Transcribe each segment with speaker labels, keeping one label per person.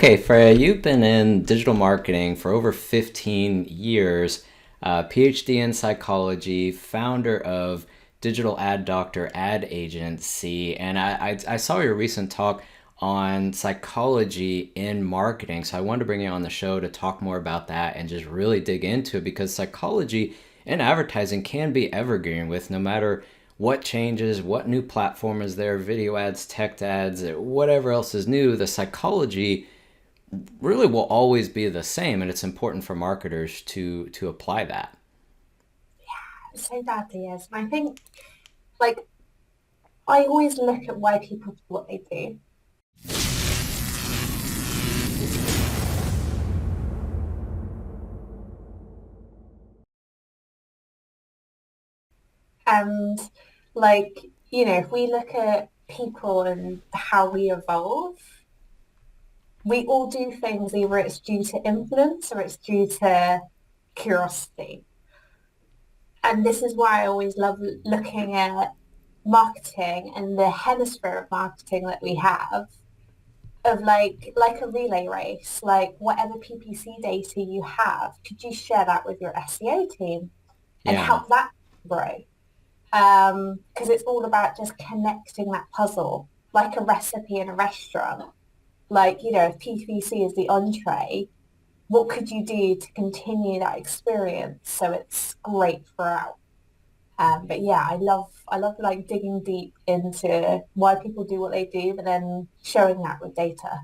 Speaker 1: Okay, Freya, you've been in digital marketing for over 15 years, PhD in psychology, founder of Digital Ad Doctor Ad Agency, and I saw your recent talk on psychology in marketing. So I wanted to bring you on the show to talk more about that and just really dig into it because psychology in advertising can be evergreen with no matter what changes, what new platform is there, video ads, text ads, whatever else is new, the psychology really will always be the same, and it's important for marketers to apply that.
Speaker 2: So badly is. And I think, like, I always look at why people do what they do. And, like, if we look at people and how we evolve, we all do things, either it's due to influence or it's due to curiosity. And this is why I always love looking at marketing and the hemisphere of marketing that we have of like a relay race, like whatever PPC data you have, could you share that with your SEO team and
Speaker 1: Yeah.
Speaker 2: help that grow? Because it's all about just connecting that puzzle, like a recipe in a restaurant. Like, if PPC is the entree, what could you do to continue that experience so it's great throughout? But yeah, I love like digging deep into why people do what they do, but then showing that with data.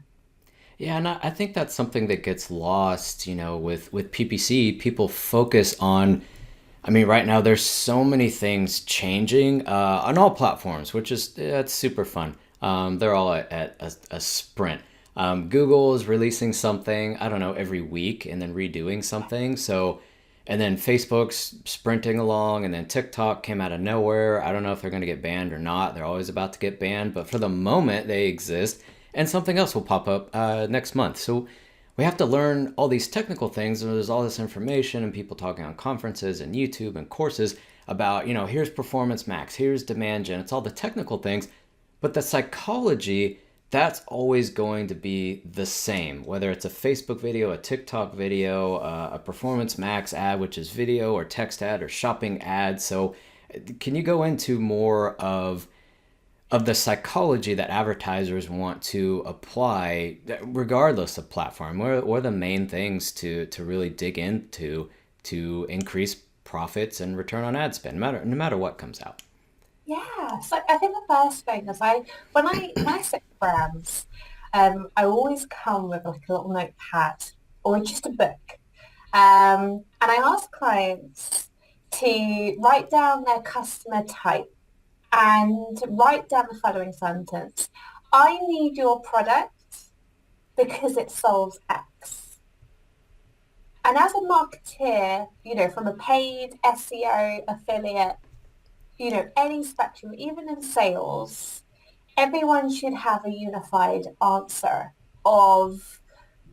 Speaker 1: Yeah, and I think that's something that gets lost, with PPC. People focus on, I mean, right now there's so many things changing on all platforms, which is it's super fun. They're all at a sprint. Google is releasing something, I don't know, every week and then redoing something. So, and then Facebook's sprinting along, and then TikTok came out of nowhere. I don't know if they're going to get banned or not. They're always about to get banned, but for the moment they exist, and something else will pop up next month. So we have to learn all these technical things, and there's all this information and people talking on conferences and YouTube and courses about, here's performance max, here's demand gen. It's all the technical things, but the psychology, that's always going to be the same, whether it's a Facebook video, a TikTok video, a performance max ad, which is video or text ad or shopping ad. So can you go into more of the psychology that advertisers want to apply regardless of platform? What are the main things to really dig into to increase profits and return on ad spend, no matter what comes out?
Speaker 2: Yeah, so I think the first thing is when I sit with brands, I always come with like a little notepad or just a book. And I ask clients to write down their customer type and write down the following sentence. I need your product because it solves X. And as a marketeer, from a paid SEO affiliate, any spectrum, even in sales, everyone should have a unified answer of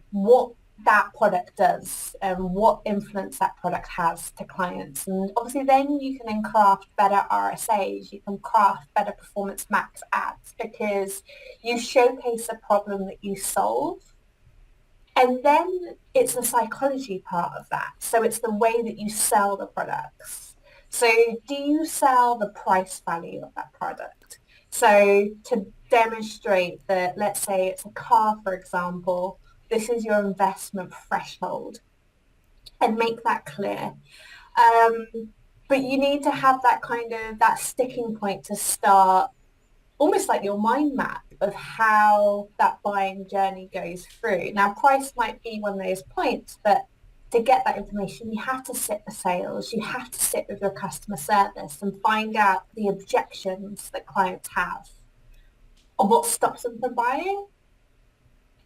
Speaker 2: what that product does and what influence that product has to clients. And obviously then you can then craft better RSAs, you can craft better performance max ads because you showcase a problem that you solve. And then it's the psychology part of that. So it's the way that you sell the products. So do you sell the price value of that product? So to demonstrate that, let's say it's a car, for example, this is your investment threshold and make that clear. Um, but you need to have that kind of that sticking point to start almost like your mind map of how that buying journey goes through. Now, price might be one of those points, but to get that information, you have to sit with sales, you have to sit with your customer service and find out the objections that clients have or what stops them from buying.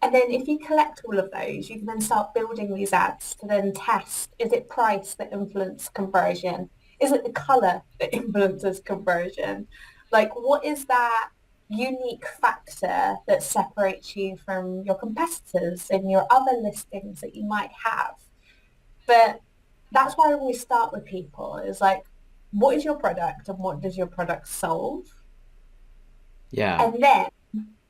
Speaker 2: And then if you collect all of those, you can then start building these ads to then test, is it price that influences conversion? Is it the color that influences conversion? Like, what is that unique factor that separates you from your competitors and your other listings that you might have? But that's why I always start with people is like, what is your product and what does your product solve?
Speaker 1: Yeah.
Speaker 2: And then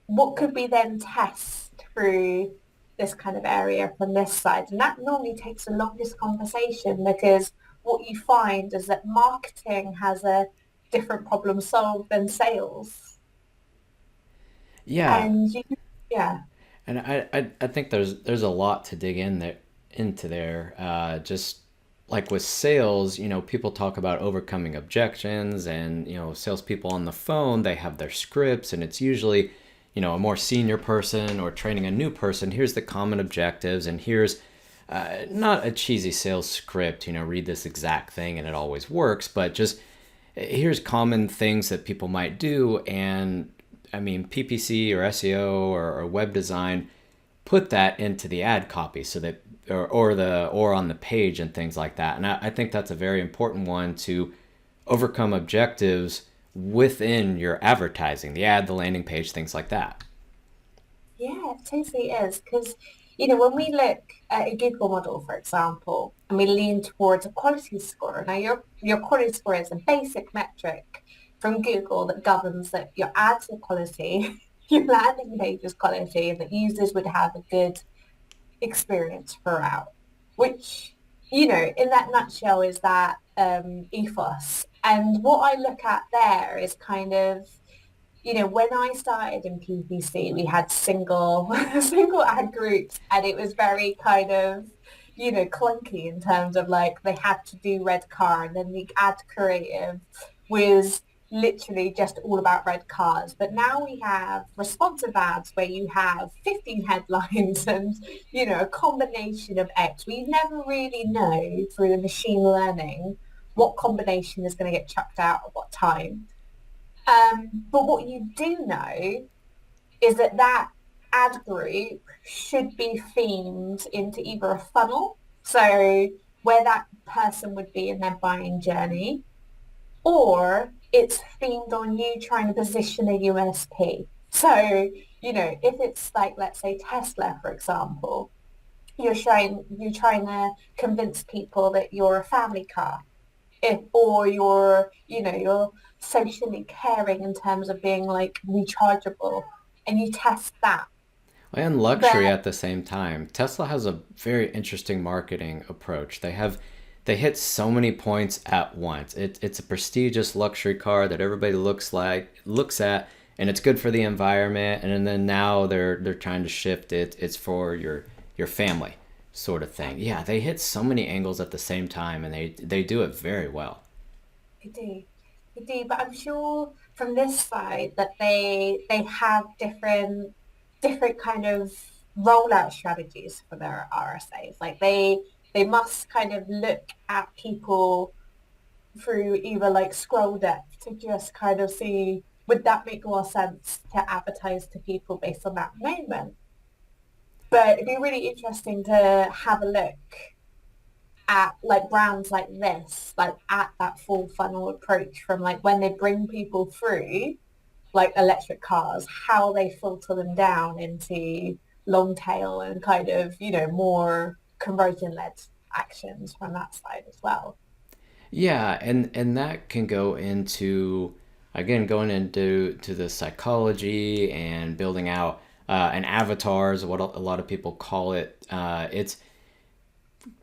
Speaker 2: what could we then test through this kind of area from this side. And that normally takes the longest conversation because what you find is that marketing has a different problem solved than sales.
Speaker 1: Yeah,
Speaker 2: And yeah,
Speaker 1: and I think there's a lot to dig in there into there. Just like with sales, people talk about overcoming objections, and salespeople on the phone, they have their scripts, and it's usually a more senior person or training a new person. Here's the common objectives, and here's not a cheesy sales script. Read this exact thing, and it always works, but just here's common things that people might do. And I mean, PPC or SEO or web design put that into the ad copy so that or on the page and things like that. And I think that's a very important one to overcome objectives within your advertising, the ad, the landing page, things like that.
Speaker 2: yeah, it totally is. Because, when we look at a Google model, for example, and we lean towards a quality score, now your quality score is a basic metric from Google that governs that your ads are quality, your landing page is quality, and that users would have a good experience throughout, which, in that nutshell is that ethos. And what I look at there is kind of, when I started in PPC, we had single ad groups, and it was very kind of, clunky in terms of like they had to do red car, and then the ad creative was literally just all about red cars. But now we have responsive ads where you have 15 headlines and, a combination of X. We never really know through the machine learning what combination is going to get chucked out at what time. But what you do know is that that ad group should be themed into either a funnel, so where that person would be in their buying journey, or it's themed on you trying to position a USP. So, if it's like, let's say Tesla, for example, you're trying to convince people that you're a family car, or you're socially caring in terms of being like rechargeable, and you test that.
Speaker 1: And luxury
Speaker 2: But
Speaker 1: at the same time. Tesla has a very interesting marketing approach. They hit so many points at once. It's a prestigious luxury car that everybody looks at, and it's good for the environment. And then now they're trying to shift it. It's for your family, sort of thing. Yeah, they hit so many angles at the same time, and they do it very well.
Speaker 2: they do, they do. But I'm sure from this side that they have different kind of rollout strategies for their RSAs. Like they must kind of look at people through either like scroll depth to just kind of see, would that make more sense to advertise to people based on that moment? But it'd be really interesting to have a look at like brands like this, like at that full funnel approach from like when they bring people through like electric cars, how they filter them down into long tail and kind of, more conversion led actions from that side as well.
Speaker 1: Yeah, and that can go into again going into the psychology and building out an avatar is what a lot of people call it. It's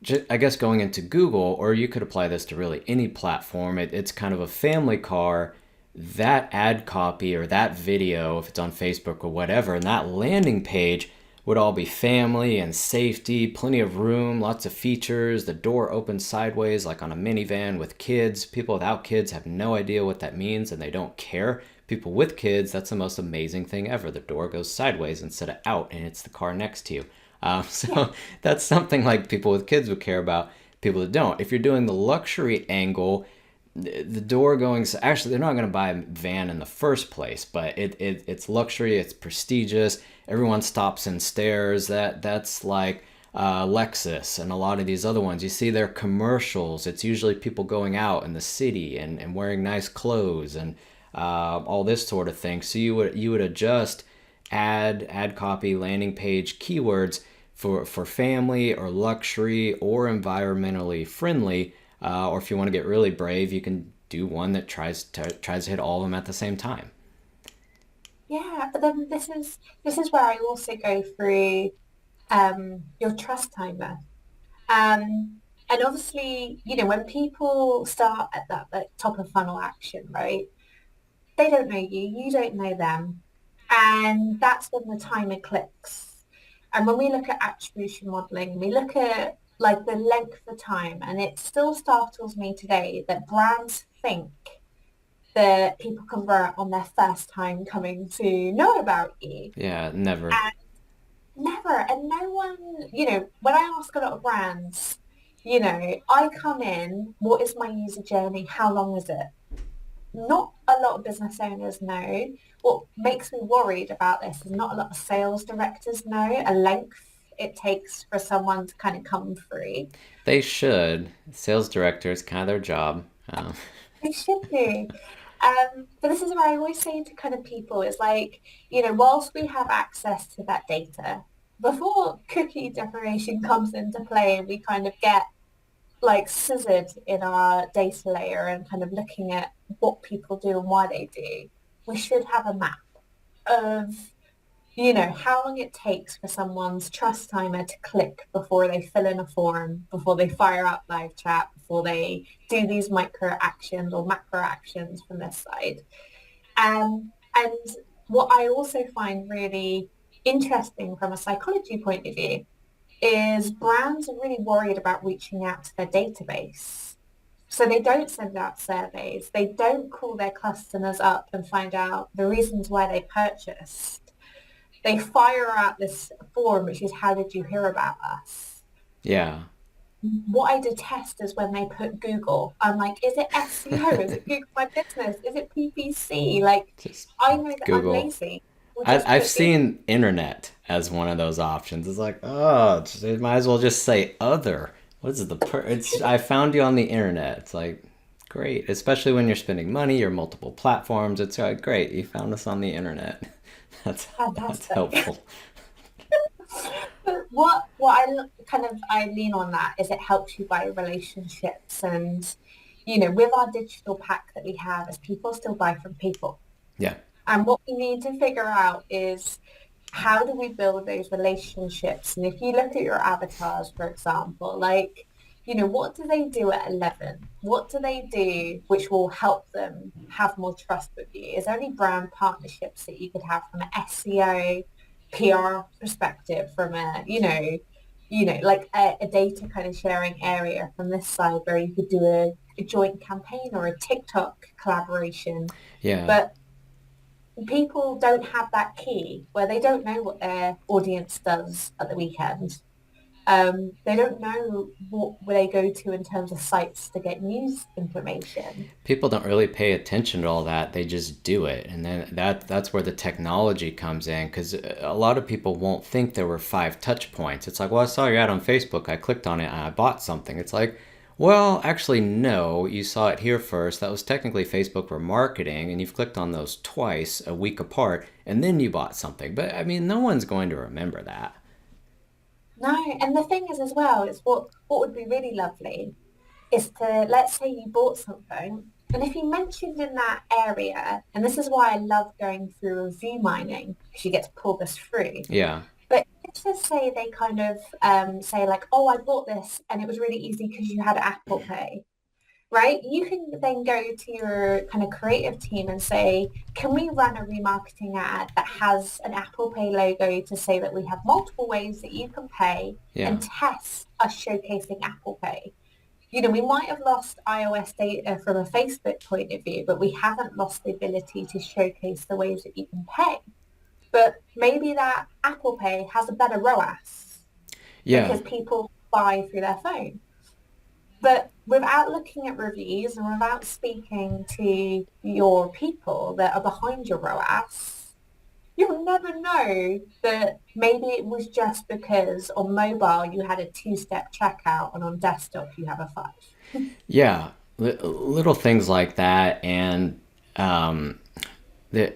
Speaker 1: just, I guess going into Google, or you could apply this to really any platform. It's kind of a family car. That ad copy or that video, if it's on Facebook or whatever, and that landing page would all be family and safety, plenty of room, lots of features. The door opens sideways like on a minivan with kids. People without kids have no idea what that means and they don't care. People with kids, that's the most amazing thing ever. The door goes sideways instead of out and it's the car next to you.
Speaker 2: Yeah,
Speaker 1: So that's something like people with kids would care about, people that don't. If you're doing the luxury angle, the door going, actually they're not going to buy a van in the first place, but it's luxury, it's prestigious, everyone stops and stares. That's like Lexus and a lot of these other ones. You see their commercials, it's usually people going out in the city and wearing nice clothes and all this sort of thing. So you would adjust ad copy, landing page keywords for family or luxury or environmentally friendly. Or if you want to get really brave, you can do one that tries to hit all of them at the same time.
Speaker 2: yeah. But then this is where I also go through your trust timer. And obviously, when people start at that top of funnel action, right? They don't know you, you don't know them. And that's when the timer clicks. And when we look at attribution modeling, we look at like the length of time, and it still startles me today that brands think that people convert on their first time coming to know about you.
Speaker 1: Yeah, never.
Speaker 2: And never, and no one, when I ask a lot of brands, I come in, what is my user journey? How long is it? Not a lot of business owners know. What makes me worried about this is not a lot of sales directors know a length it takes for someone to kind of come through.
Speaker 1: They should. Sales directors, kind of their job.
Speaker 2: They should do. But this is where I always say to kind of people is like, whilst we have access to that data, before cookie generation comes into play and we kind of get like scissored in our data layer and kind of looking at what people do and why they do, we should have a map of, how long it takes for someone's trust timer to click before they fill in a form, before they fire up live chat, before they do these micro actions or macro actions from this side. And what I also find really interesting from a psychology point of view is brands are really worried about reaching out to their database. So they don't send out surveys. They don't call their customers up and find out the reasons why they purchased. They fire out this form, which is, how did you hear about us?
Speaker 1: Yeah.
Speaker 2: What I detest is when they put Google. I'm like, is it SEO? Is it Google My Business? Is it PPC? Like,
Speaker 1: Just
Speaker 2: I know that I'm
Speaker 1: Google.
Speaker 2: lazy. We'll just
Speaker 1: I've
Speaker 2: put Google.
Speaker 1: seen internet as one of those options. It's like, oh, it might as well just say other. What is it? It's I found you on the internet. It's like, great, especially when you're spending money or multiple platforms. It's like, great, you found us on the internet. That's
Speaker 2: Fantastic.
Speaker 1: helpful.
Speaker 2: But what I lean on that is it helps you buy relationships, and with our digital pack that we have, is people still buy from people.
Speaker 1: Yeah.
Speaker 2: And what we need to figure out is, how do we build those relationships? And if you look at your avatars, for example, like, what do they do at 11? What do they do which will help them have more trust with you? Is there any brand partnerships that you could have from an SEO, PR perspective, from like a data kind of sharing area from this side, where you could do a joint campaign or a TikTok collaboration?
Speaker 1: Yeah.
Speaker 2: But people don't have that key, where they don't know what their audience does at the weekend. They don't know what they go to in terms of sites to get news information.
Speaker 1: People don't really pay attention to all that. They just do it. And then that's where the technology comes in, because a lot of people won't think there were five touch points. It's like, well, I saw your ad on Facebook. I clicked on it and I bought something. It's like, well, actually, no. You saw it here first. That was technically Facebook for marketing, and you've clicked on those twice a week apart, and then you bought something. But I mean, no one's going to remember that.
Speaker 2: No, and the thing is as well, is what would be really lovely is to, let's say you bought something, and if you mentioned in that area, and this is why I love going through review mining, because you get to pull this through.
Speaker 1: Yeah.
Speaker 2: But let's just say they kind of say like, oh, I bought this and it was really easy because you had Apple Pay, right? You can then go to your kind of creative team and say, can we run a remarketing ad that has an Apple Pay logo to say that we have multiple ways that you can pay,
Speaker 1: Yeah.
Speaker 2: and test us showcasing Apple Pay? We might have lost iOS data from a Facebook point of view, but we haven't lost the ability to showcase the ways that you can pay. But maybe that Apple Pay has a better ROAS
Speaker 1: Yeah.
Speaker 2: because people buy through their phone. But without looking at reviews and without speaking to your people that are behind your ROAS, you'll never know that maybe it was just because on mobile you had a two-step checkout and on desktop you have a five.
Speaker 1: Yeah. Little things like that. And the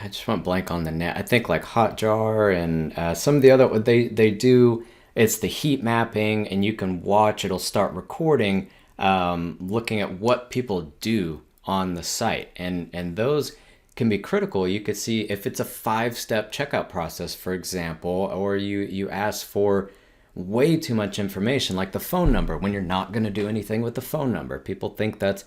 Speaker 1: I just went blank on the net. I think like Hotjar and some of the other they do. It's the heat mapping, and you can watch. It'll start recording, looking at what people do on the site, and those. can be critical. You could see if it's a 5-step checkout process, for example, or you ask for way too much information, like the phone number, when you're not going to do anything with the phone number. People think that's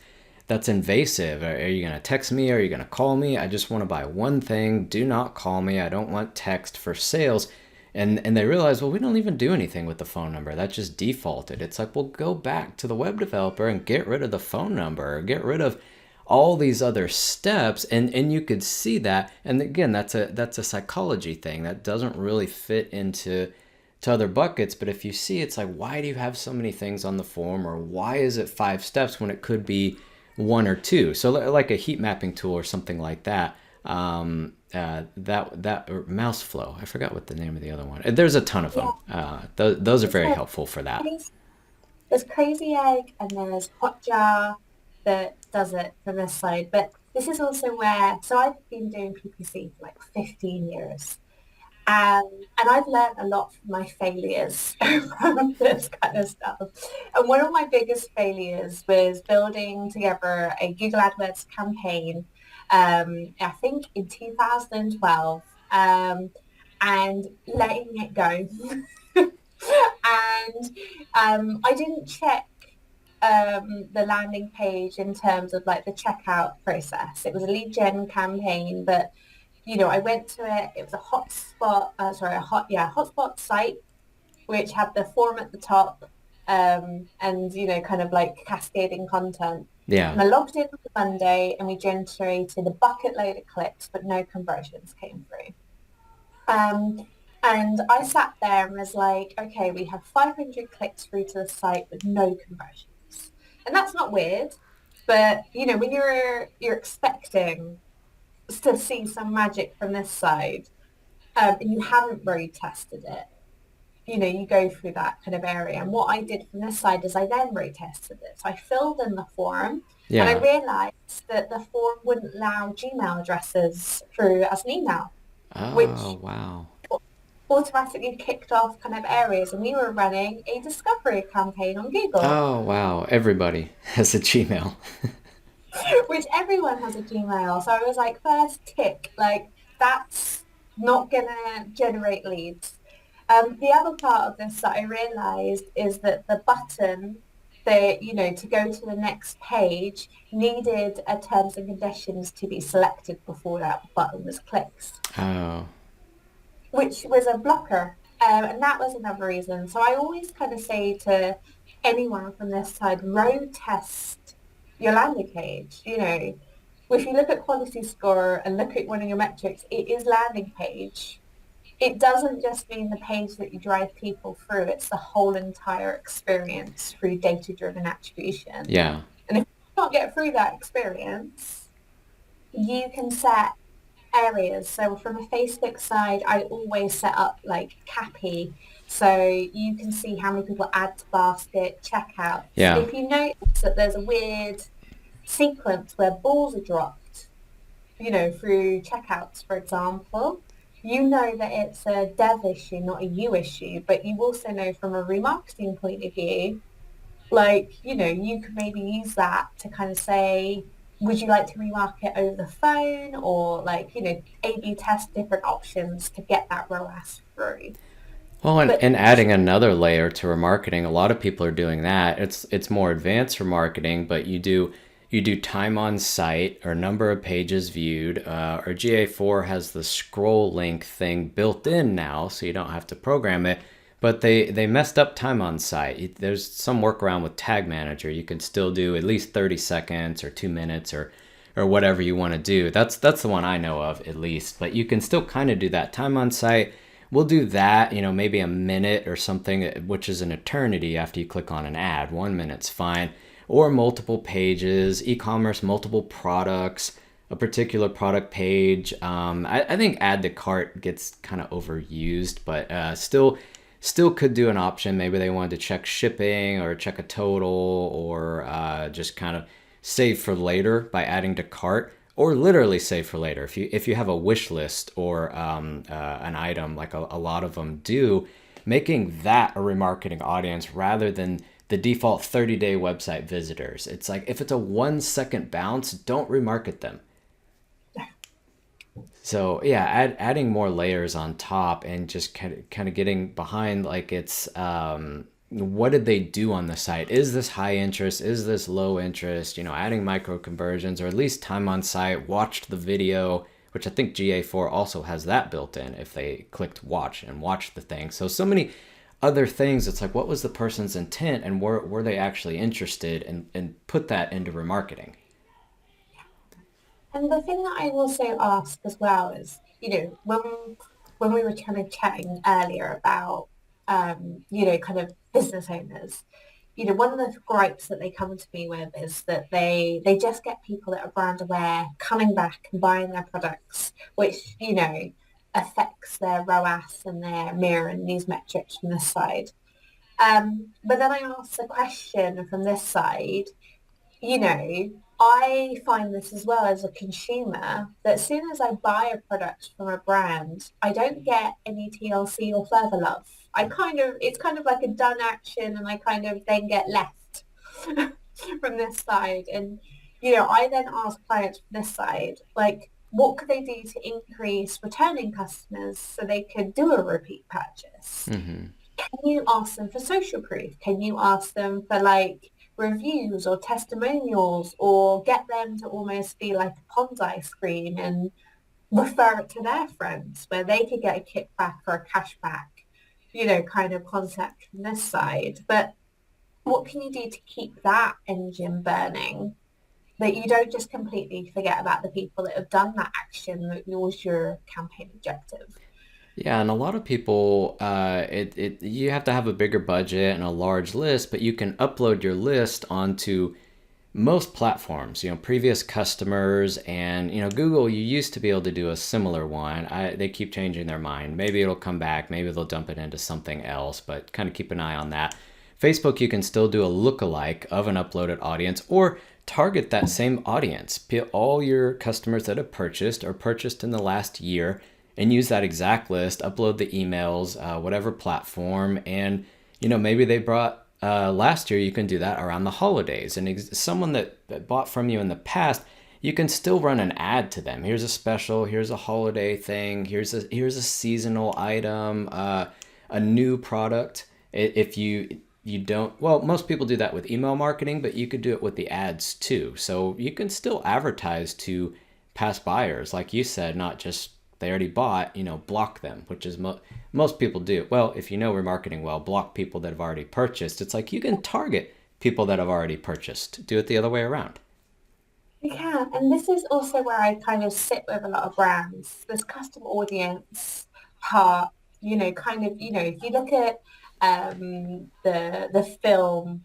Speaker 1: invasive. Are you going to text me? Are you going to call me? I just want to buy one thing. Do not call me. I don't want text for sales. And they realize, well, we don't even do anything with the phone number. That's just defaulted. It's like, well, go back to the web developer and get rid of the phone number, or get rid of all these other steps. And you could see that. And again, that's a psychology thing that doesn't really fit into to other buckets. But if you see, it's like, why do you have so many things on the form, or why is it 5 steps when it could be one or two? So like a heat mapping tool or something like that. That or mouse flow. I forgot what the name of the other one. There's a ton of
Speaker 2: Yeah.
Speaker 1: them. Those are very
Speaker 2: So
Speaker 1: helpful for that.
Speaker 2: there's Crazy Egg and there's Hotjar that does it from this side. But this is also where, so I've been doing PPC for like 15 years. And I've learned a lot from my failures from this kind of stuff. And one of my biggest failures was building together a Google AdWords campaign, I think in 2012, and letting it go. And I didn't check the landing page in terms of like the checkout process. It was a lead gen campaign, but I went to it. It was a hotspot site, which had the form at the top, and kind of like cascading content.
Speaker 1: Yeah.
Speaker 2: And I logged in on Monday, and we generated a bucket load of clicks, but no conversions came through. Um, and I sat there and was like, okay, we have 500 clicks through to the site, but no conversions. And that's not weird, but when you're expecting to see some magic from this side, and you haven't road tested it, you go through that kind of area. And what I did from this side is I then road tested it. So I filled in the form, and I
Speaker 1: Yeah.
Speaker 2: realized that the form wouldn't allow Gmail addresses through as an email,
Speaker 1: Oh,
Speaker 2: which
Speaker 1: wow.
Speaker 2: automatically kicked off kind of areas. And we were running a discovery campaign on Google,
Speaker 1: Oh, wow. Everybody has a Gmail.
Speaker 2: which everyone has a Gmail. So I was like, first tick, like that's not gonna generate leads. The other part of this that I realized is that the button that, to go to the next page needed a terms and conditions to be selected before that button was clicked,
Speaker 1: Oh,
Speaker 2: which was a blocker. And that was another reason. So I always kind of say to anyone from this side, road test your landing page. If you look at quality score and look at one of your metrics, it is landing page. It doesn't just mean the page that you drive people through, it's the whole entire experience through data-driven attribution.
Speaker 1: yeah.
Speaker 2: And if you can't get through that experience, you can set areas. So from a Facebook side, I always set up like CAPI. So you can see how many people add to basket, checkouts.
Speaker 1: Yeah.
Speaker 2: If you notice that there's a weird sequence where balls are dropped, through checkouts, for example, you know that it's a dev issue, not a you issue, but you also know from a remarketing point of view, like, you could maybe use that to kind of say, would you like to remarket over the phone, or like, A/B test different options to get that ROAS through.
Speaker 1: Well,
Speaker 2: But
Speaker 1: and adding another layer to remarketing, a lot of people are doing that. It's more advanced remarketing, but you do time on site or number of pages viewed. Or GA4 has the scroll link thing built in now, so you don't have to program it. But they messed up time on site. There's some workaround with Tag Manager. You can still do at least 30 seconds or 2 minutes or whatever you want to do. That's the one I know of at least. But you can still kind of do that time on site. We'll do that, maybe a minute or something, which is an eternity after you click on an ad. 1 minute's fine. Or multiple pages, e-commerce, multiple products, a particular product page. I think add to cart gets kind of overused, but still could do an option. Maybe they wanted to check shipping or check a total, or just kind of save for later by adding to cart, or literally save for later. If you have a wish list or an item, like a lot of them do, making that a remarketing audience rather than the default 30-day website visitors. It's like, if it's a 1 second bounce, don't remarket them. So yeah, adding more layers on top and just kind of getting behind like it's what did they do on the site? Is this high interest? Is this low interest? You know, adding micro conversions or at least time on site, watched the video, which I think GA4 also has that built in if they clicked watch and watched the thing. So many other things. It's like what was the person's intent and were they actually interested and put that into remarketing.
Speaker 2: And the thing that I also ask as well is, when we were kind of chatting earlier about, kind of business owners, one of the gripes that they come to me with is that they just get people that are brand aware coming back and buying their products, which, affects their ROAS and their mirror and these metrics from this side. But then I ask the question from this side, you know, I find this as well as a consumer that as soon as I buy a product from a brand, I don't get any TLC or further love. It's kind of like a done action and I kind of then get left from this side. And, I then ask clients from this side, like, what could they do to increase returning customers so they could do a repeat purchase?
Speaker 1: Hmm.
Speaker 2: Can you ask them for social proof? Can you ask them for like reviews or testimonials or get them to almost be like a Ponzi screen and refer it to their friends where they could get a kickback or a cashback, kind of concept from this side. But what can you do to keep that engine burning that you don't just completely forget about the people that have done that action that was your campaign objective?
Speaker 1: Yeah, and a lot of people, you have to have a bigger budget and a large list, but you can upload your list onto most platforms. You know, previous customers and Google. You used to be able to do a similar one. They keep changing their mind. Maybe it'll come back. Maybe they'll dump it into something else. But kind of keep an eye on that. Facebook, you can still do a lookalike of an uploaded audience or target that same audience. All your customers that have purchased or purchased in the last year and use that exact list, upload the emails, whatever platform, and maybe they brought last year. You can do that around the holidays, and someone that bought from you in the past, you can still run an ad to them. Here's a special. Here's a holiday thing. Here's a seasonal item, a new product. If you don't, well, most people do that with email marketing, but you could do it with the ads too. So you can still advertise to past buyers, like you said, not just they already bought, block them, which is most people do. Well, if you know remarketing well, block people that have already purchased. It's like you can target people that have already purchased. Do it the other way around.
Speaker 2: Yeah, and this is also where I kind of sit with a lot of brands. This custom audience part, if you look at the film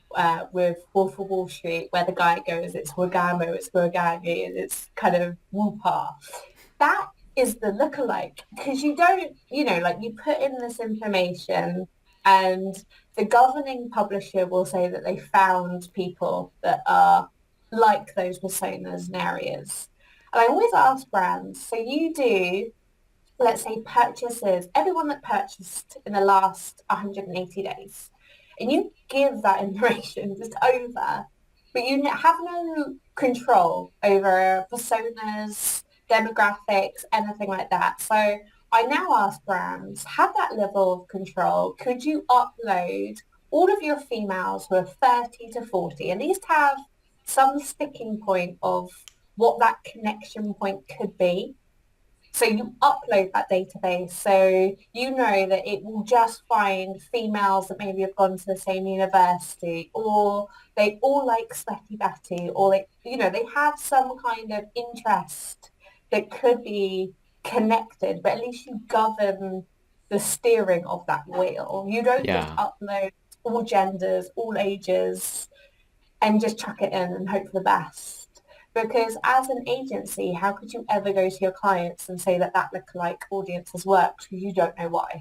Speaker 2: with Wolf of Wall Street, where the guy goes, it's Wagamo, it's Wagagi, and it's kind of Woopa. That is the lookalike because you don't, like you put in this information and the governing publisher will say that they found people that are like those personas and areas. And I always ask brands, so you do, let's say, purchases, everyone that purchased in the last 180 days, and you give that information just over, but you have no control over personas, demographics, anything like that. So I now ask brands, have that level of control. Could you upload all of your females who are 30 to 40, at least have some sticking point of what that connection point could be? So you upload that database so you know that it will just find females that maybe have gone to the same university or they all like Sweaty Betty or they have some kind of interest that could be connected, but at least you govern the steering of that wheel. You don't just
Speaker 1: Yeah.
Speaker 2: upload all genders, all ages, and just chuck it in and hope for the best. Because as an agency, how could you ever go to your clients and say that that lookalike audience has worked because you don't know why?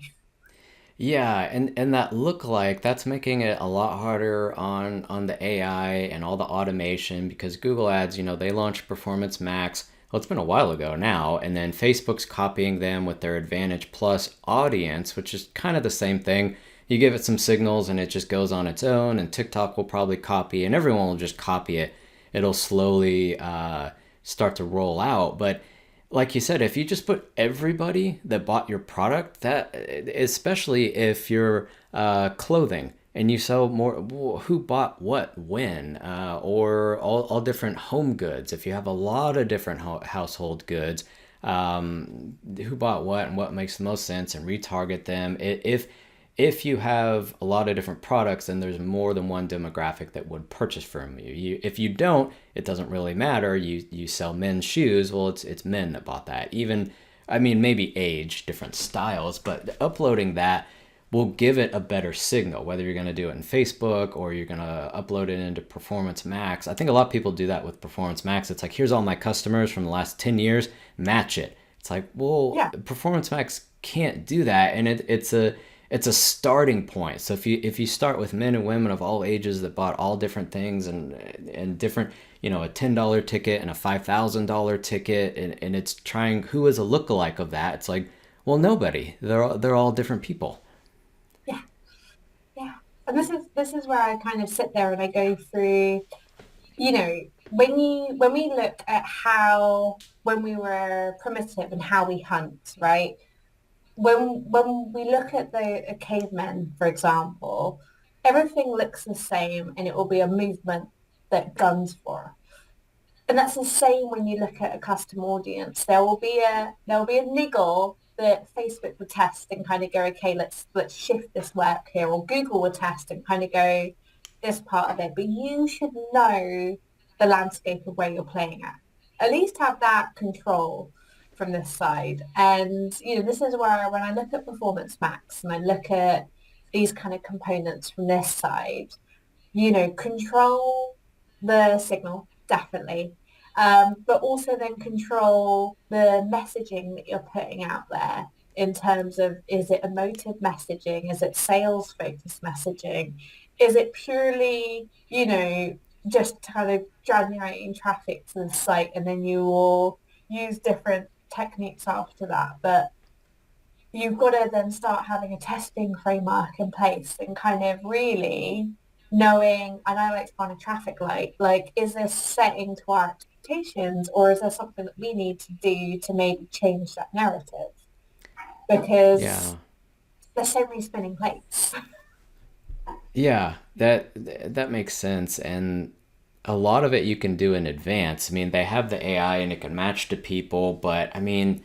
Speaker 1: Yeah, and that lookalike, that's making it a lot harder on the AI and all the automation because Google Ads, they launched Performance Max. Well, it's been a while ago now, and then Facebook's copying them with their Advantage Plus audience, which is kind of the same thing. You give it some signals and it just goes on its own, and TikTok will probably copy, and everyone will just copy it. It'll slowly start to roll out, but like you said, if you just put everybody that bought your product, that especially if you're clothing and you sell more, who bought what when, or all different home goods. If you have a lot of different household goods, who bought what and what makes the most sense, and retarget them. If you have a lot of different products, then there's more than one demographic that would purchase from you. If you don't, it doesn't really matter. You sell men's shoes, well, it's men that bought that. Even, I mean, maybe age, different styles, but uploading that will give it a better signal, whether you're going to do it in Facebook or you're going to upload it into Performance Max. I think a lot of people do that with Performance Max. It's like, here's all my customers from the last 10 years, match it. It's like, well,
Speaker 2: Yeah.
Speaker 1: Performance Max can't do that, and it's a starting point. So if you start with men and women of all ages that bought all different things, and different, a $10 ticket and a $5,000 ticket, and it's trying who is a lookalike of that. It's like, well, nobody. They're all different people.
Speaker 2: Yeah. Yeah. And this is where I kind of sit there and I go through, when we look at how when we were primitive and how we hunt, right? When we look at the cavemen, for example, everything looks the same and it will be a movement that guns for. And that's the same when you look at a custom audience. There will be a niggle that Facebook would test and kind of go, okay, let's shift this work here, or Google would test and kind of go this part of it. But you should know the landscape of where you're playing at. At least have that control from this side. And this is where when I look at Performance Max and I look at these kind of components from this side, control the signal, definitely. But also then control the messaging that you're putting out there in terms of, is it emotive messaging? Is it sales focused messaging? Is it purely, just kind of generating traffic to the site, and then you will use different techniques after that. But you've got to then start having a testing framework in place and kind of really knowing, and I like to find a traffic light, like, is this setting to our expectations, or is there something that we need to do to maybe change that narrative? Because
Speaker 1: Yeah.
Speaker 2: there's so many spinning plates.
Speaker 1: Yeah, that makes sense, and a lot of it you can do in advance. I mean, they have the AI and it can match to people, but I mean,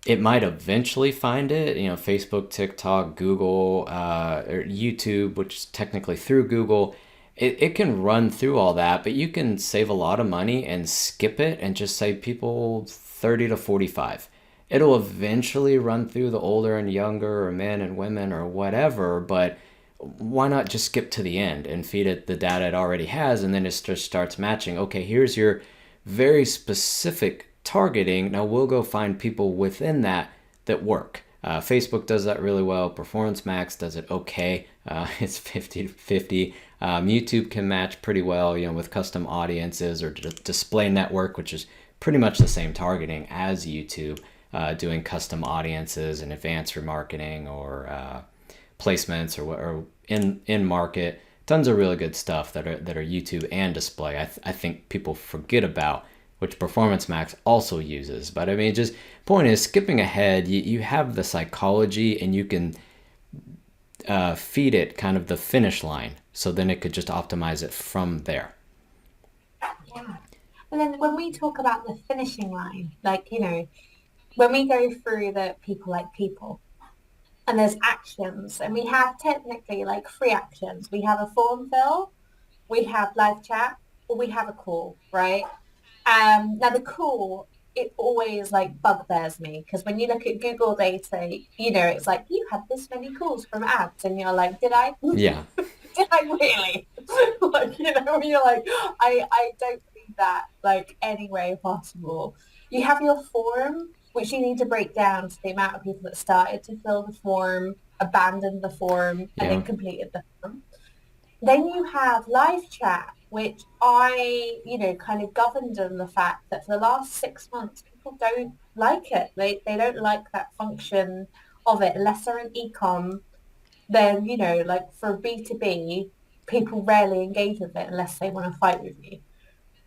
Speaker 1: it might eventually find it. Facebook, TikTok, Google, or YouTube, which is technically through Google. It can run through all that, but you can save a lot of money and skip it and just say people 30 to 45. It'll eventually run through the older and younger, or men and women, or whatever, but why not just skip to the end and feed it the data it already has, and then it just starts matching. Okay, here's your very specific targeting. Now we'll go find people within that work. Facebook does that really well. Performance Max does it okay. It's 50 to 50. YouTube can match pretty well, with custom audiences, or display network, which is pretty much the same targeting as YouTube, doing custom audiences and advanced remarketing, or placements, or in market. Tons of really good stuff that are YouTube and display. I think people forget about, which Performance Max also uses. But I mean, just point is, skipping ahead, you have the psychology, and you can feed it kind of the finish line, so then it could just optimize it from there.
Speaker 2: Yeah. And then when we talk about the finishing line, like, when we go through the people like people, and there's actions, and we have technically like three actions. We have a form fill, we have live chat, or we have a call, right? Now the call, it always like bugbears me, because when you look at Google data, it's like, you had this many calls from ads, and you're like, did I?
Speaker 1: Yeah.
Speaker 2: Did I really? Like, you're like, I don't believe that, like, any way possible. You have your form, which you need to break down to the amount of people that started to fill the form, abandoned the form, and
Speaker 1: Yeah.
Speaker 2: then completed the form. Then you have live chat, which I, kind of governed on the fact that for the last 6 months, people don't like it. They don't like that function of it unless they're an e-com. Then, like for B2B, people rarely engage with it unless they want to fight with you.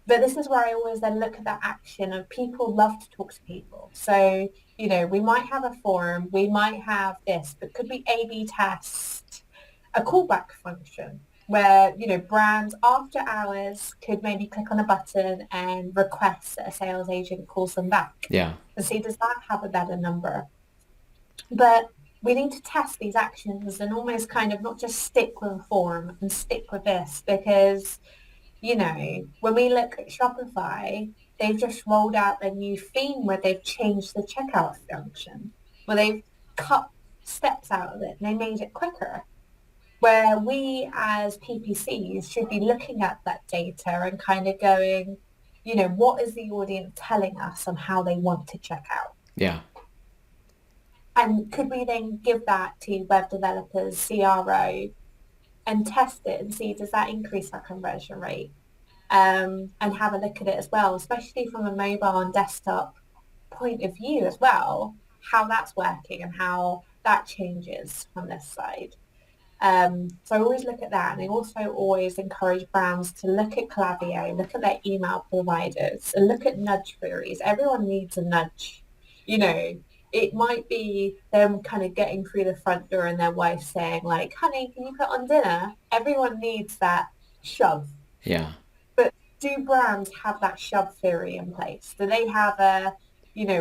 Speaker 2: But this is where I always then look at that action of people love to talk to people. So, we might have a forum, we might have this, but could we A/B test a callback function where, brands after hours could maybe click on a button and request that a sales agent calls them back
Speaker 1: Yeah.
Speaker 2: and see, does that have a better number? But we need to test these actions and almost kind of not just stick with a form and stick with this because, when we look at Shopify, they've just rolled out a new theme where they've changed the checkout function, where they've cut steps out of it and they made it quicker. Where we as PPCs should be looking at that data and kind of going, what is the audience telling us on how they want to check out?
Speaker 1: Yeah.
Speaker 2: And could we then give that to web developers, CRO, and test it and see, does that increase our conversion rate? And have a look at it as well, especially from a mobile and desktop point of view as well, how that's working and how that changes from this side. So I always look at that, and I also always encourage brands to look at Klaviyo, look at their email providers, and look at nudge queries. Everyone needs a nudge. You know, it might be them kind of getting through the front door and their wife saying like, "Honey, can you put on dinner?" Everyone needs that shove.
Speaker 1: Yeah.
Speaker 2: But do brands have that shove theory in place? Do they have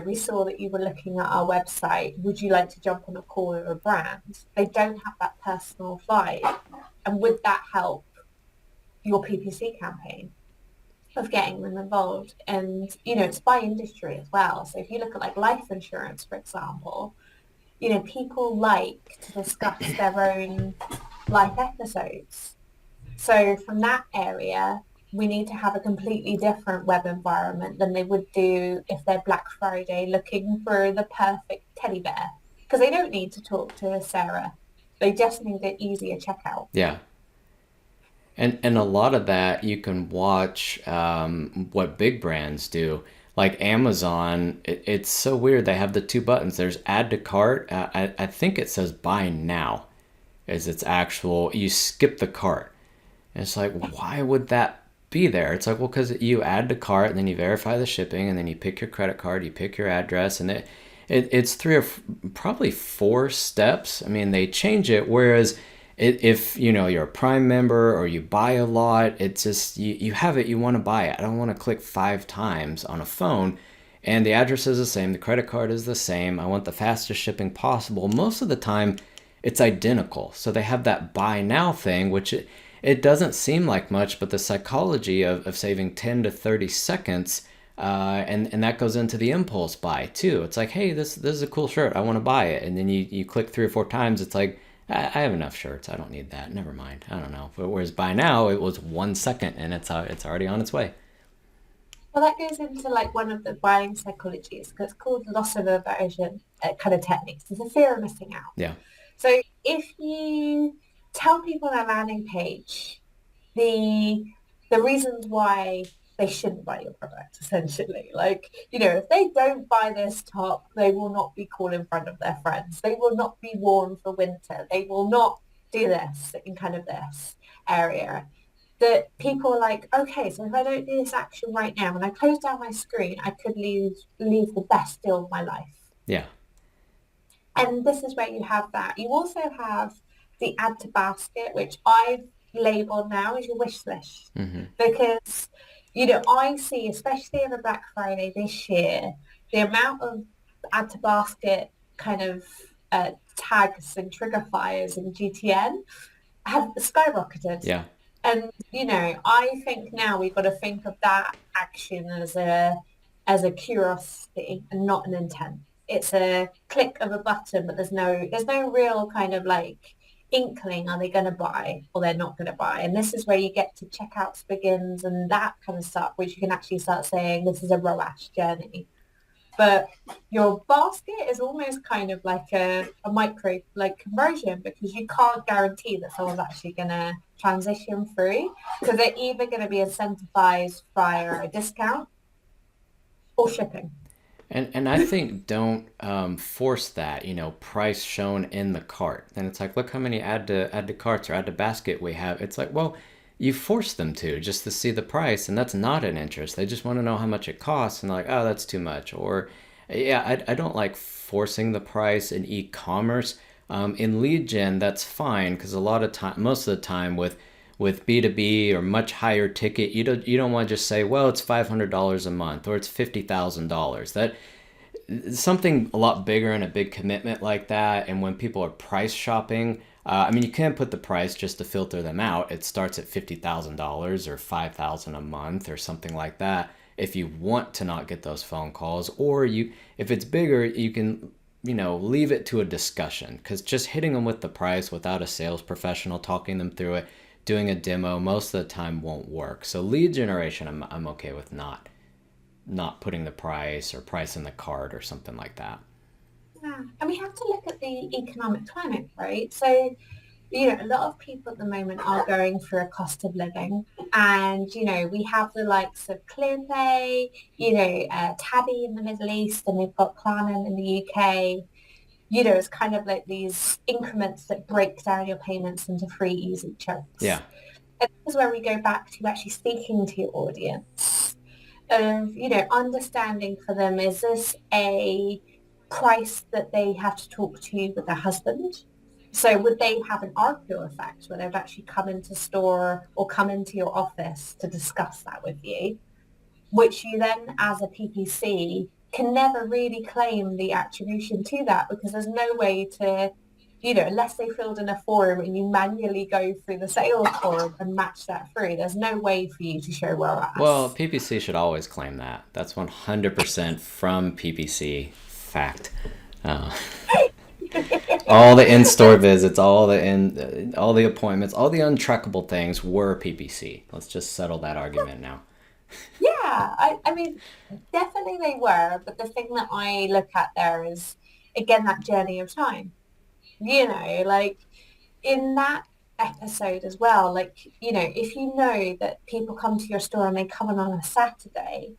Speaker 2: we saw that you were looking at our website. Would you like to jump on a call with a brand? They don't have that personal vibe. And would that help your PPC campaign of getting them involved? And, it's by industry as well. So if you look at like life insurance, for example, people like to discuss their own life episodes. So from that area, we need to have a completely different web environment than they would do if they're Black Friday looking for the perfect teddy bear. Because they don't need to talk to Sarah. They just need an easier checkout.
Speaker 1: Yeah. And a lot of that you can watch what big brands do. Like Amazon, it's so weird. They have the two buttons. There's add to cart. I think it says buy now as its actual. You skip the cart. And it's like, why would that be there? It's like, well, because you add to cart and then you verify the shipping and then you pick your credit card, you pick your address, and it's three or probably four steps. I mean, they change it. Whereas if you're a Prime member or you buy a lot, it's just you have it, you want to buy it. I don't want to click 5 times on a phone. And the address is the same, the credit card is the same. I want the fastest shipping possible. Most of the time, it's identical. So they have that buy now thing, which it doesn't seem like much, but the psychology of saving 10 to 30 seconds, and that goes into the impulse buy too. It's like, hey, this is a cool shirt, I want to buy it. And then you click 3 or 4 times, it's like, I have enough shirts, I don't need that, never mind, I don't know. But whereas buy now, it was 1 second and it's already on its way.
Speaker 2: Well, that goes into like one of the buying psychologies because it's called loss of aversion kind of techniques. It's a fear of missing out.
Speaker 1: Yeah.
Speaker 2: So if you tell people on a landing page the reasons why they shouldn't buy your product, essentially. Like, if they don't buy this top, they will not be cool in front of their friends. They will not be warm for winter. They will not do this in kind of this area. That people are like, okay, so if I don't do this action right now, when I close down my screen, I could leave the best deal of my life.
Speaker 1: Yeah.
Speaker 2: And this is where you have that. You also have the add to basket, which I've labeled now as your wish list.
Speaker 1: Mm-hmm.
Speaker 2: Because, I see, especially over Black Friday this year, the amount of add to basket kind of tags and trigger fires in GTN have skyrocketed.
Speaker 1: Yeah.
Speaker 2: And, I think now we've got to think of that action as a curiosity and not an intent. It's a click of a button, but there's no real kind of like inkling, are they going to buy or they're not going to buy? And this is where you get to checkouts begins and that kind of stuff, which you can actually start saying this is a ROAS journey. But your basket is almost kind of like a micro like conversion because you can't guarantee that someone's actually going to transition through because they're either going to be incentivized via a discount or shipping.
Speaker 1: And I think don't force that, price shown in the cart. And it's like, look how many add to carts or add to basket we have. It's like, well, you force them to just to see the price, and that's not an interest. They just want to know how much it costs, and like, oh, that's too much. Or, yeah, I don't like forcing the price in e-commerce. In lead gen, that's fine because a lot of time, most of the time with B2B or much higher ticket, you don't want to just say, well, it's $500 a month or it's $50,000. That something a lot bigger and a big commitment like that. And when people are price shopping, I mean, you can put the price just to filter them out. It starts at $50,000 or $5,000 a month or something like that. If you want to not get those phone calls, or if it's bigger, you can, leave it to a discussion, because just hitting them with the price without a sales professional talking them through it, doing a demo, most of the time won't work. So lead generation, I'm okay with not putting the price or price in the cart or something like that.
Speaker 2: Yeah. And we have to look at the economic climate, right? So, a lot of people at the moment are going through a cost of living. And, we have the likes of ClearPay, Tabby in the Middle East, and we've got Klarna in the UK. It's kind of like these increments that break down your payments into three easy
Speaker 1: Yeah.
Speaker 2: chunks. And this is where we go back to actually speaking to your audience of, understanding for them, is this a price that they have to talk to you with their husband? So would they have an RPO effect where they'd actually come into store or come into your office to discuss that with you, which you then as a PPC can never really claim the attribution to that, because there's no way to, unless they filled in a form and you manually go through the sales form and match that through, there's no way for you to show
Speaker 1: Well,
Speaker 2: ROAS.
Speaker 1: PPC should always claim that. That's 100% from PPC fact. Uh, all the in-store visits, all the appointments, all the untrackable things were PPC. Let's just settle that argument now.
Speaker 2: Yeah, I mean, definitely they were, but the thing that I look at there is, again, that journey of time. Like in that episode as well, like, if you know that people come to your store and they come in on a Saturday,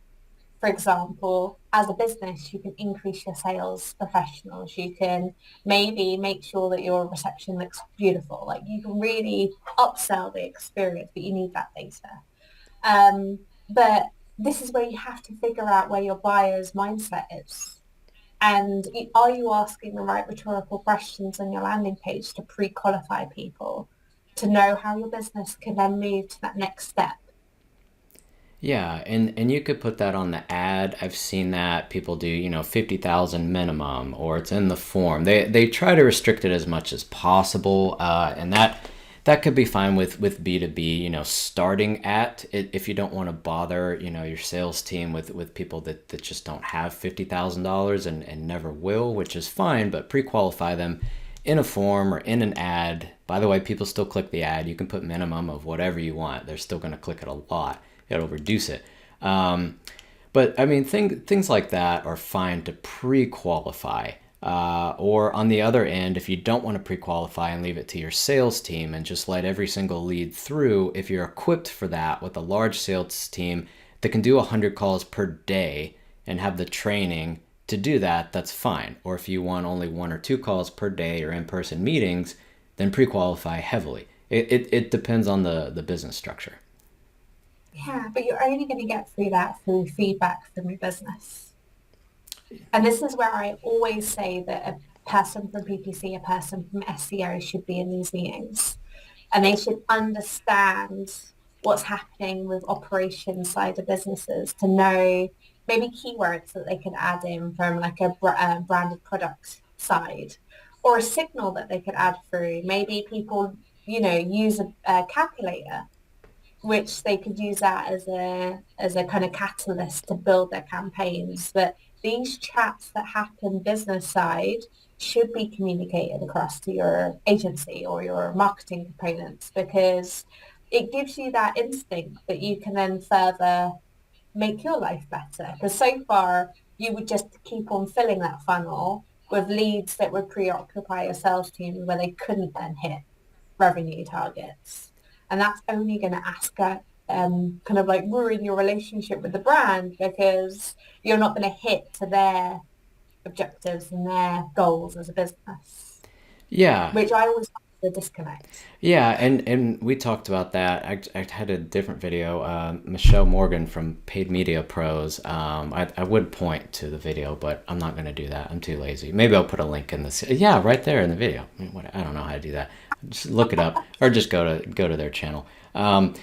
Speaker 2: for example, as a business, you can increase your sales professionals. You can maybe make sure that your reception looks beautiful. Like you can really upsell the experience, but you need that data. But this is where you have to figure out where your buyer's mindset is. And are you asking the right rhetorical questions on your landing page to pre-qualify people to know how your business can then move to that next step?
Speaker 1: Yeah, and you could put that on the ad. I've seen that people do, 50,000 minimum, or it's in the form. They try to restrict it as much as possible, and that could be fine with B2B, starting at it if you don't want to bother, your sales team with people that just don't have $50,000 and never will, which is fine, but pre-qualify them in a form or in an ad. By the way, people still click the ad. You can put minimum of whatever you want. They're still going to click it a lot. It'll reduce it. But I mean, things like that are fine to pre-qualify. Or on the other end, if you don't want to pre-qualify and leave it to your sales team and just let every single lead through, if you're equipped for that with a large sales team that can do 100 calls per day and have the training to do that, that's fine. Or if you want only 1 or 2 calls per day or in-person meetings, then pre-qualify heavily. It depends on the business structure.
Speaker 2: Yeah, but you're only going to get through that through feedback from your business. And this is where I always say that a person from PPC, a person from SEO should be in these meetings, and they should understand what's happening with operations side of businesses to know maybe keywords that they can add in from like a branded product side, or a signal that they could add through. Maybe people, use a calculator, which they could use that as a kind of catalyst to build their campaigns. But these chats that happen business side should be communicated across to your agency or your marketing components, because it gives you that instinct that you can then further make your life better. Because so far you would just keep on filling that funnel with leads that would preoccupy your sales team where they couldn't then hit revenue targets. And that's only going to kind of like ruin your relationship with the brand, because you're not going to hit to their objectives and their goals as a business,
Speaker 1: Yeah,
Speaker 2: which I always the disconnect.
Speaker 1: Yeah, and we talked about that. I had a different video. Michelle Morgan from Paid Media Pros. I would point to the video, but I'm not going to do that. I'm too lazy. Maybe I'll put a link in this. Yeah, right there in the video. I mean, I don't know how to do that. Just look it up, or just go to their channel. Um,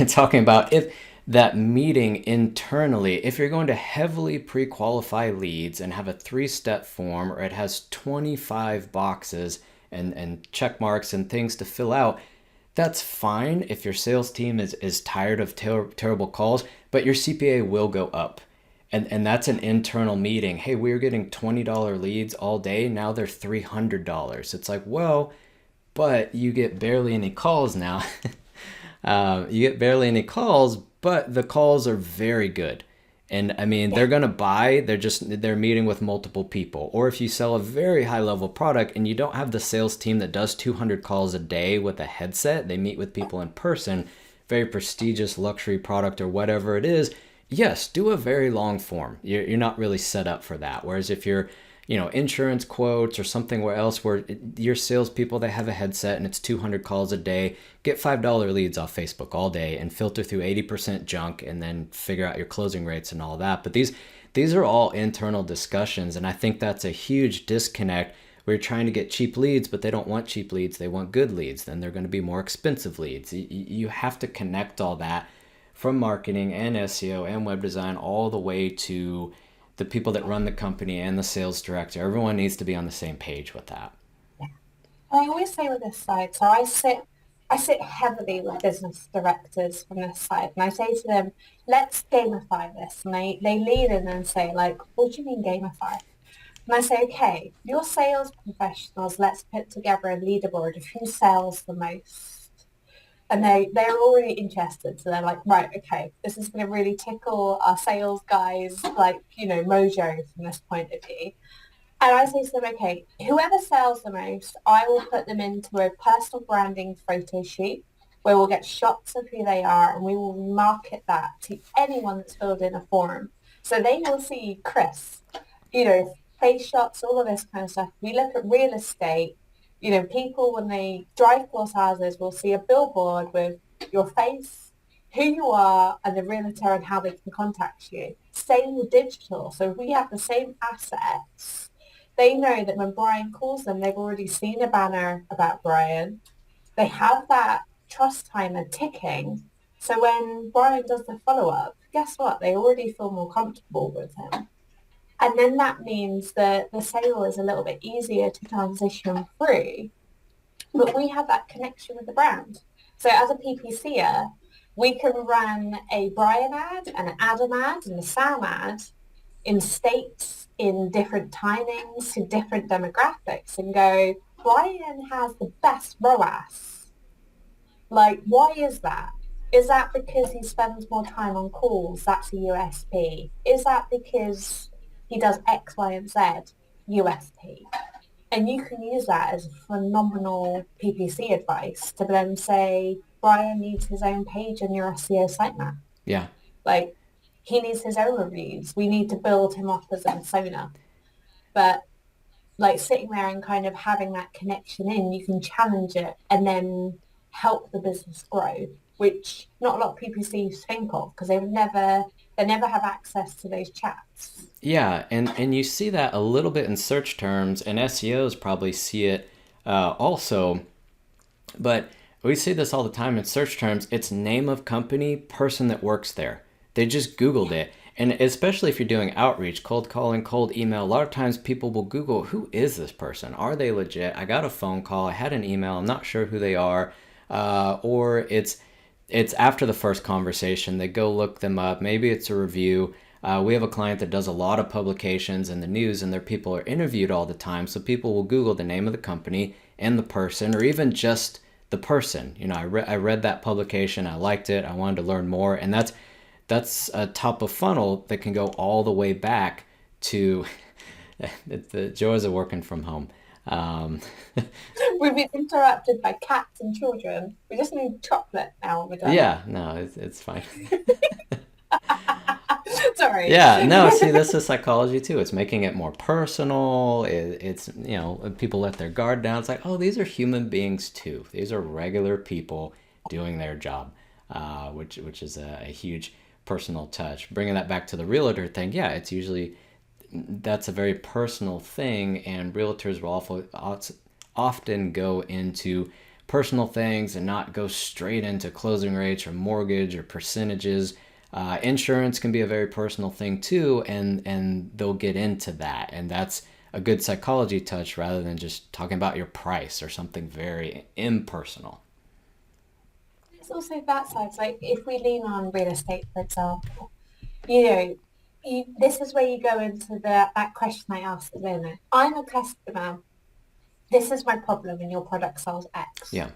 Speaker 1: talking about if that meeting internally, if you're going to heavily pre-qualify leads and have a three-step form, or it has 25 boxes and check marks and things to fill out, that's fine if your sales team is tired of terrible calls, but your CPA will go up. And that's an internal meeting. Hey, we were getting $20 leads all day. Now they're $300. It's like, well, but you get barely any calls now. You get barely any calls, but the calls are very good. And I mean,
Speaker 2: Yeah.
Speaker 1: they're going to buy, they're meeting with multiple people. Or if you sell a very high level product and you don't have the sales team that does 200 calls a day with a headset, they meet with people in person, very prestigious luxury product or whatever it is, yes, do a very long form. You're not really set up for that. Whereas if you're, insurance quotes or something where else where your salespeople, they have a headset and it's 200 calls a day, get $5 leads off Facebook all day and filter through 80% junk and then figure out your closing rates and all that. But these are all internal discussions. And I think that's a huge disconnect where you're trying to get cheap leads, but they don't want cheap leads. They want good leads. Then they're going to be more expensive leads. You have to connect all that from marketing and SEO and web design all the way to the people that run the company and the sales director. Everyone needs to be on the same page with that.
Speaker 2: I always say with this side, so I sit heavily with business directors from this side, and I say to them, let's gamify this. And they lean in and say, like, what do you mean gamify? And I say, okay, your sales professionals, let's put together a leaderboard of who sells the most. And they're already interested. So they're like, right, okay, this is going to really tickle our sales guys, like, mojo from this point of view. And I say to them, okay, whoever sells the most, I will put them into a personal branding photo shoot where we'll get shots of who they are and we will market that to anyone that's filled in a form. So they will see Chris, face shots, all of this kind of stuff. We look at real estate, people when they drive past houses will see a billboard with your face, who you are, and the realtor and how they can contact you. Same with digital. So if we have the same assets, they know that when Brian calls them, they've already seen a banner about Brian. They have that trust timer ticking. So when Brian does the follow-up, guess what? They already feel more comfortable with him. And then that means that the sale is a little bit easier to transition through, but we have that connection with the brand. So as a PPCer, we can run a Brian ad, an Adam ad, and a Sam ad in states, in different timings, to different demographics and go, Brian has the best ROAS. Like, why is that? Is that because he spends more time on calls? That's a USP. Is that because he does X, Y, and Z? USP. And you can use that as phenomenal PPC advice to then say, Brian needs his own page in your SEO sitemap.
Speaker 1: Yeah.
Speaker 2: Like, he needs his own reviews. We need to build him up as a persona. But like sitting there and kind of having that connection in, you can challenge it and then help the business grow, which not a lot of PPCs think of because they never have access to those chats.
Speaker 1: Yeah, and you see that a little bit in search terms, and SEOs probably see it also, but we see this all the time in search terms. It's name of company, person that works there. They just Googled it. And especially if you're doing outreach, cold calling, cold email, a lot of times people will Google, who is this person? Are they legit? I got a phone call, I had an email, I'm not sure who they are. Or it's after the first conversation. They go look them up. Maybe it's a review. We have a client that does a lot of publications in the news, and their people are interviewed all the time. So people will Google the name of the company and the person, or even just the person. I read that publication, I liked it, I wanted to learn more, and that's a top of funnel that can go all the way back to the joys of working from home. Um,
Speaker 2: We've been interrupted by cats and children. We just need chocolate now when we're done.
Speaker 1: yeah, no, it's fine.
Speaker 2: Sorry.
Speaker 1: Yeah, no, see, this is psychology too. It's making it more personal. It's, people let their guard down. It's like, oh, these are human beings too. These are regular people doing their job, which is a huge personal touch. Bringing that back to the realtor thing, yeah, it's usually that's a very personal thing, and realtors will often go into personal things and not go straight into closing rates or mortgage or percentages. Insurance can be a very personal thing too, and they'll get into that, and that's a good psychology touch rather than just talking about your price or something very impersonal.
Speaker 2: It's also that side. Like if we lean on real estate, for example, you know, this is where you go into that question I asked at the moment. I'm a customer. This is my problem and your product sells X.
Speaker 1: Yeah,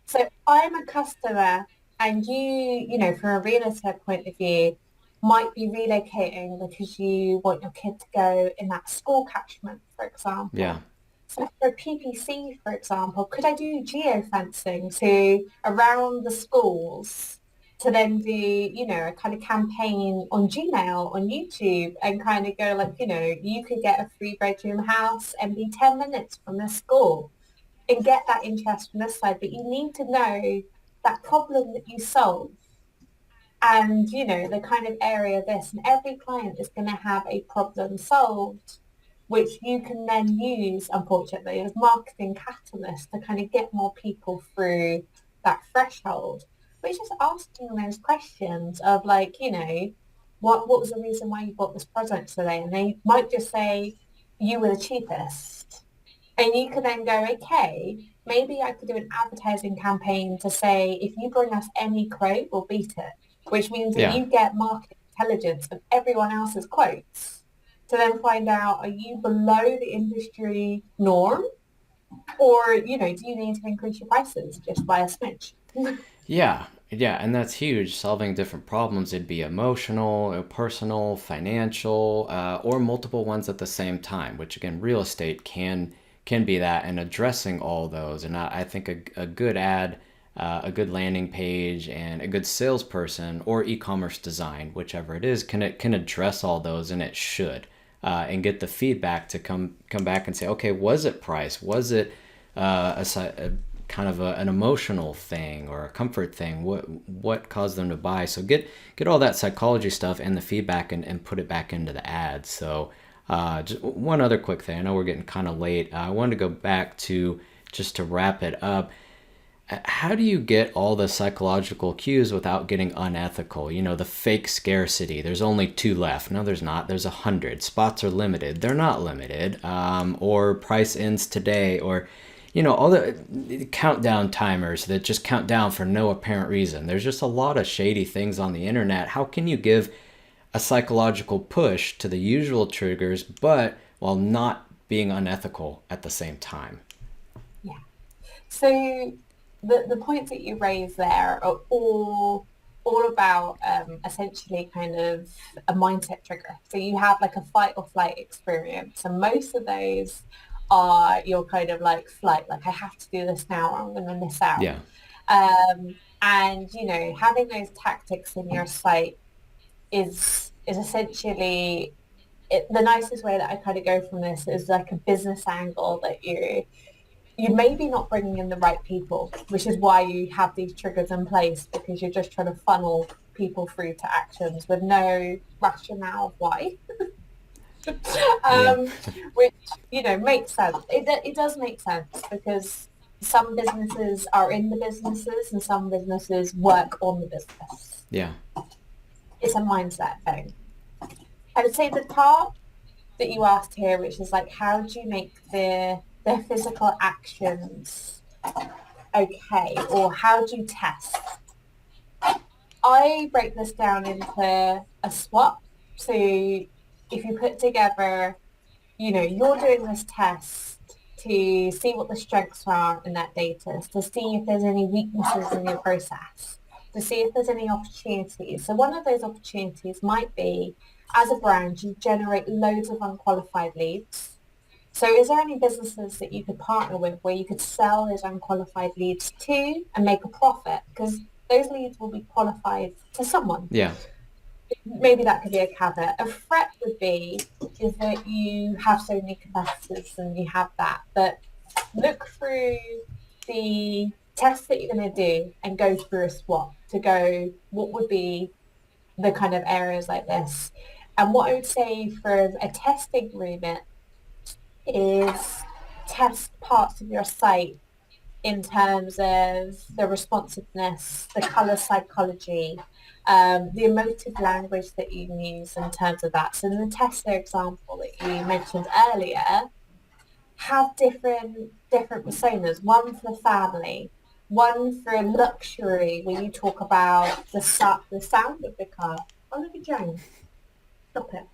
Speaker 2: So I'm a customer and from a real estate point of view, might be relocating because you want your kid to go in that school catchment, for
Speaker 1: yeah,
Speaker 2: example. So for PPC, for example, could I do geofencing to around the schools to then do, a kind of campaign on Gmail, on YouTube and kind of go like, you could get a 3-bedroom house and be 10 minutes from the school and get that interest from this side. But you need to know that problem that you solve and, the kind of area of this. And every client is going to have a problem solved, which you can then use, unfortunately, as marketing catalyst to kind of get more people through that threshold. But it's just asking those questions of like, what was the reason why you bought this product today? And they might just say, you were the cheapest. And you can then go, okay, maybe I could do an advertising campaign to say, if you bring us any quote, we'll beat it, which means that
Speaker 1: yeah.
Speaker 2: you get market intelligence of everyone else's quotes to then find out, are you below the industry norm? Or, do you need to increase your prices just by a smidge?
Speaker 1: Yeah, yeah, and that's huge. Solving different problems, it'd be emotional, personal, financial, or multiple ones at the same time. Which again, real estate can be that, and addressing all those. And I think a good ad, a good landing page, and a good salesperson or e-commerce design, whichever it is, can address all those, and it should. And get the feedback to come back and say, okay, was it price? Was it a kind of an emotional thing or a comfort thing? What caused them to buy? So get all that psychology stuff and the feedback and put it back into the ads. So just one other quick thing. I know we're getting kind of late. I wanted to go back to just to wrap it up. How do you get all the psychological cues without getting unethical? The fake scarcity. There's only two left. No, there's not. There's 100. Spots are limited. They're not limited. Or price ends today. Or, all the countdown timers that just count down for no apparent reason. There's just a lot of shady things on the internet. How can you give a psychological push to the usual triggers, but while not being unethical at the same time?
Speaker 2: Yeah. So the points that you raise there are all about essentially kind of a mindset trigger. So you have like a fight or flight experience, and most of those are your kind of like flight, like I have to do this now or I'm going to miss out.
Speaker 1: Yeah,
Speaker 2: And having those tactics in your sight is essentially the nicest way that I kind of go from this is like a business angle that you may be not bringing in the right people, which is why you have these triggers in place because you're just trying to funnel people through to actions with no rationale of why.
Speaker 1: yeah,
Speaker 2: um, which, makes sense. It does make sense because some businesses are in the businesses and some businesses work on the business.
Speaker 1: yeah,
Speaker 2: It's a mindset thing. I would say the part that you asked here, which is like, how do you make their physical actions okay, or how do you test? I break this down into a SWOT. So if you put together, you're doing this test to see what the strengths are in that data, to see if there's any weaknesses in your process, to see if there's any opportunities. So one of those opportunities might be, as a brand, you generate loads of unqualified leads. So is there any businesses that you could partner with where you could sell those unqualified leads to and make a profit? Because those leads will be qualified to someone.
Speaker 1: yeah,
Speaker 2: maybe that could be a caveat. A threat would be is that you have so many competitors and you have that. But look through the tests that you're going to do and go through a SWOT to go, what would be the kind of areas like this? And what I would say from a testing remit is test parts of your site in terms of the responsiveness, the color psychology, the emotive language that you use in terms of that. So in the Tesla example that you mentioned earlier, have different personas, one for the family, one for luxury, where you talk about the sound of the car. Oh, look at Joan. Stop it.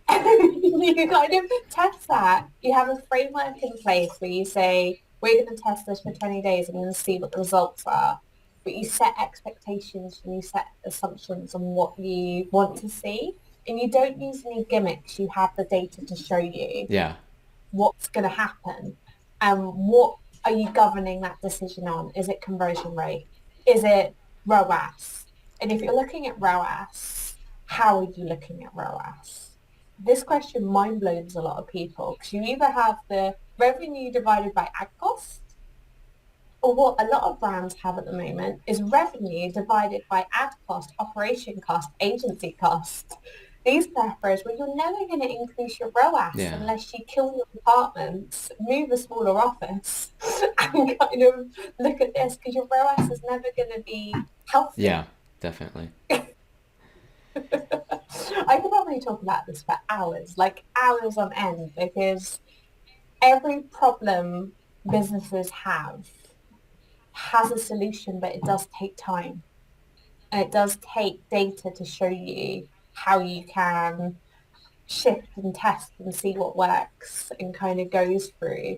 Speaker 2: You kind of test that. You have a framework in place where you say, we're going to test this for 20 days and then see what the results are. But you set expectations and you set assumptions on what you want to see. And you don't use any gimmicks. You have the data to show you
Speaker 1: Yeah.
Speaker 2: what's going to happen and what are you governing that decision on? Is it conversion rate? Is it ROAS? And if you're looking at ROAS, how are you looking at ROAS? This question mind blows a lot of people because you either have the revenue divided by ad cost, or what a lot of brands have at the moment is revenue divided by ad cost, operation cost, agency cost. These therefore where you're never going to increase your ROAS
Speaker 1: Yeah.
Speaker 2: unless you kill your departments, move a smaller office, and kind of look at this because your ROAS is never going to be
Speaker 1: Yeah,
Speaker 2: healthy.
Speaker 1: definitely.
Speaker 2: I could probably talk about this for hours, like hours on end, because every problem businesses have has a solution, but it does take time. And it does take data to show you how you can shift and test and see what works and kind of goes through.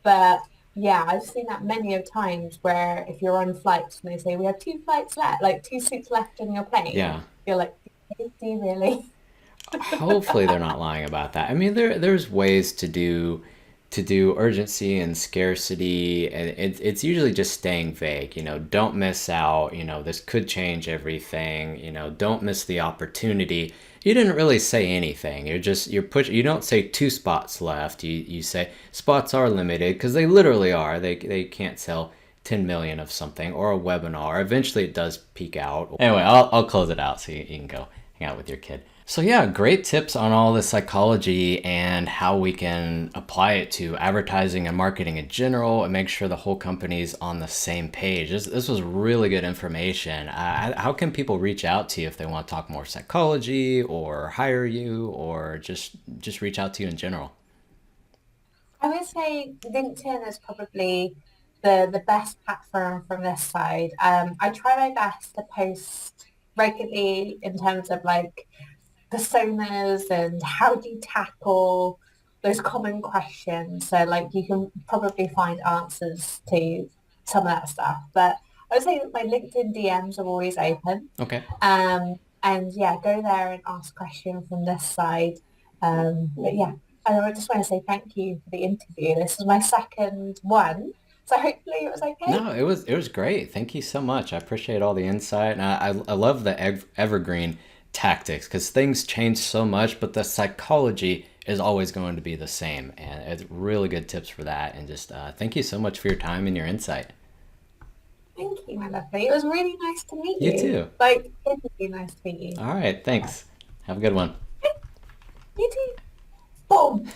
Speaker 2: But yeah, I've seen that many of times where if you're on flights and they say, we have two flights left, like two seats left on your plane,
Speaker 1: Yeah.
Speaker 2: you're like, do you really?
Speaker 1: Hopefully they're not lying about that. I mean, there's ways to do urgency and scarcity, and it's usually just staying vague. Don't miss out. This could change everything. Don't miss the opportunity. You didn't really say anything. You're push. You don't say two spots left. You say spots are limited because they literally are. They can't sell 10 million of something or a webinar. Eventually it does peak out. Anyway, I'll close it out so you can go hang out with your kid. So yeah, great tips on all the psychology and how we can apply it to advertising and marketing in general and make sure the whole company's on the same page. This was really good information. How can people reach out to you if they want to talk more psychology or hire you or just reach out to you in general?
Speaker 2: I would say LinkedIn is probably the best platform from this side. I try my best to post regularly in terms of like personas and how do you tackle those common questions. So like you can probably find answers to some of that stuff. But I would say that my LinkedIn DMs are always open.
Speaker 1: Okay.
Speaker 2: And yeah, go there and ask questions from this side. But yeah, I just want to say thank you for the interview. This is my second one. So hopefully it was okay.
Speaker 1: No, it was great. Thank you so much. I appreciate all the insight, and I love the evergreen tactics because things change so much, but the psychology is always going to be the same, and it's really good tips for that. And just thank you so much for your time and your insight.
Speaker 2: Thank you, my lovely. It was really nice to meet
Speaker 1: You
Speaker 2: you.
Speaker 1: too.
Speaker 2: Like, it's really nice to meet you.
Speaker 1: All right, thanks. Have a good one.
Speaker 2: You too. Boom.